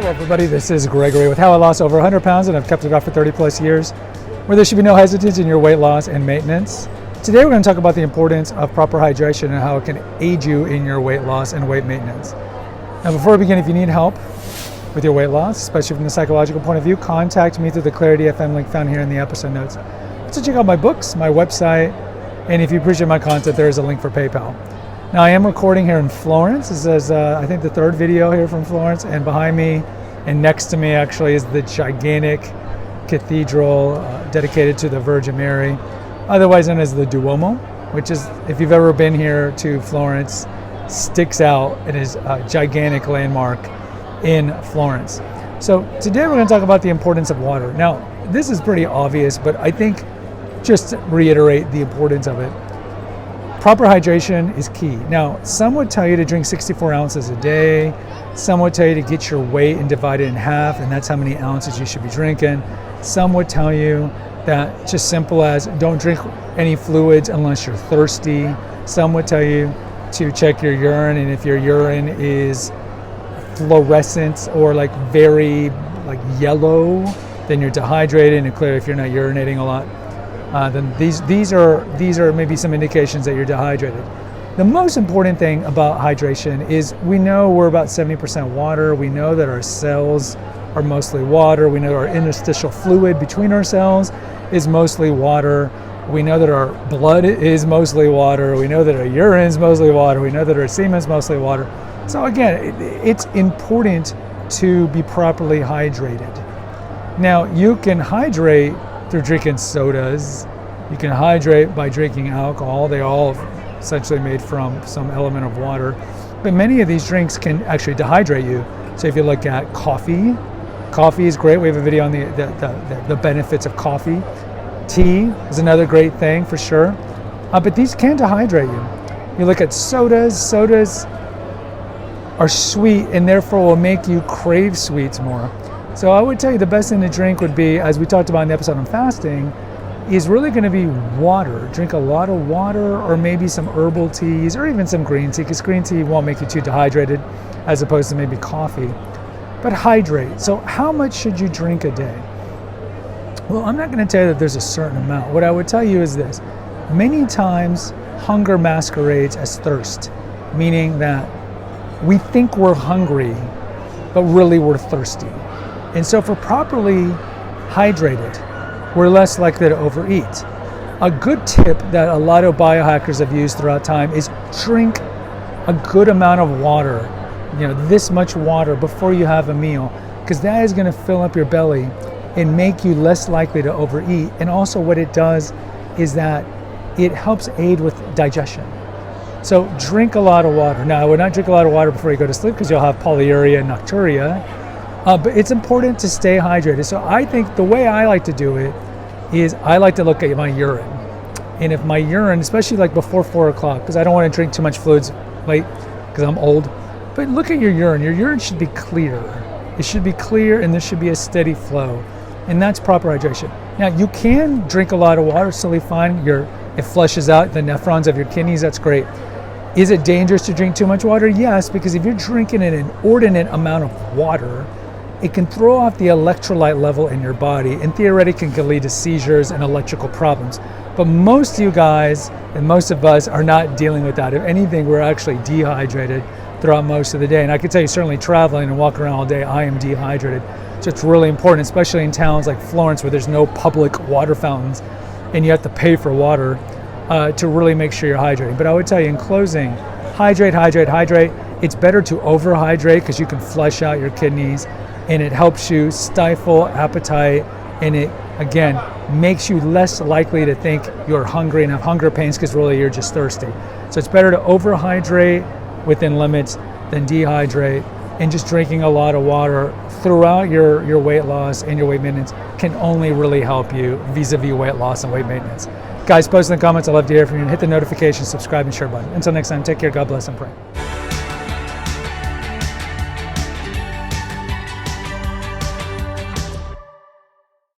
Hello everybody, this is Gregory with how I lost over 100 pounds and I've kept it off for 30 plus years, where there should be no hesitance in your weight loss and maintenance. Today we're going to talk about the importance of proper hydration and how it can aid you in your weight loss and weight maintenance. Now before we begin, if you need help with your weight loss, especially from the psychological point of view, contact me through the Clarity FM link found here in the episode notes. So check out my books, my website, and if you appreciate my content, there is a link for PayPal. Now I am recording here in Florence. This is I think the third video here from Florence, and behind me and next to me actually is the gigantic cathedral dedicated to the Virgin Mary, otherwise known as the Duomo, which is, if you've ever been here to Florence, sticks out. It is a gigantic landmark in Florence. So today we're going to talk about the importance of water. Now this is pretty obvious, but I think just to reiterate the importance of it. Proper hydration is key. Now, some would tell you to drink 64 ounces a day. Some would tell you to get your weight and divide it in half, and that's how many ounces you should be drinking. Some would tell you that just simple as don't drink any fluids unless you're thirsty. Some would tell you to check your urine, and if your urine is fluorescent or like very like yellow, then you're dehydrated, and clearly if you're not urinating a lot, then these are maybe some indications that you're dehydrated. The most important thing about hydration is we know we're about 70% water. We know that our cells are mostly water. We know our interstitial fluid between our cells is mostly water. We know that our blood is mostly water. We know that our urine is mostly water. We know that our semen is mostly water. So again, it's important to be properly hydrated. Now you can hydrate through drinking sodas. You can hydrate by drinking alcohol. They're all essentially made from some element of water. But many of these drinks can actually dehydrate you. So if you look at coffee is great. We have a video on the benefits of coffee. Tea is another great thing for sure. But these can dehydrate you. You look at sodas are sweet and therefore will make you crave sweets more. So I would tell you the best thing to drink would be, as we talked about in the episode on fasting, is really going to be water. Drink a lot of water, or maybe some herbal teas, or even some green tea, because green tea won't make you too dehydrated as opposed to maybe coffee. But hydrate. So how much should you drink a day? Well, I'm not going to tell you that there's a certain amount. What I would tell you is this. Many times hunger masquerades as thirst, meaning that we think we're hungry, but really we're thirsty. And so if we're properly hydrated, we're less likely to overeat. A good tip that a lot of biohackers have used throughout time is drink a good amount of water, this much water before you have a meal, because that is going to fill up your belly and make you less likely to overeat. And also what it does is that it helps aid with digestion. So drink a lot of water. Now, I would not drink a lot of water before you go to sleep because you'll have polyuria and nocturia. But it's important to stay hydrated. So I think the way I like to do it is I like to look at my urine. And if my urine, especially like before 4 o'clock, because I don't want to drink too much fluids late because I'm old, but look at your urine. Your urine should be clear. It should be clear and there should be a steady flow. And that's proper hydration. Now you can drink a lot of water, it's totally fine. It flushes out the nephrons of your kidneys, that's great. Is it dangerous to drink too much water? Yes, because if you're drinking an inordinate amount of water, it can throw off the electrolyte level in your body and theoretically can lead to seizures and electrical problems. But most of you guys and most of us are not dealing with that. If anything, we're actually dehydrated throughout most of the day. And I can tell you, certainly traveling and walking around all day, I am dehydrated. So it's really important, especially in towns like Florence where there's no public water fountains and you have to pay for water to really make sure you're hydrating. But I would tell you in closing, hydrate. It's better to overhydrate because you can flush out your kidneys, and it helps you stifle appetite, and it, again, makes you less likely to think you're hungry and have hunger pains because really you're just thirsty. So it's better to overhydrate within limits than dehydrate, and just drinking a lot of water throughout your weight loss and your weight maintenance can only really help you vis-a-vis weight loss and weight maintenance. Guys, post in the comments. I'd love to hear from you. Hit the notification, subscribe, and share button. Until next time, take care, God bless, and pray.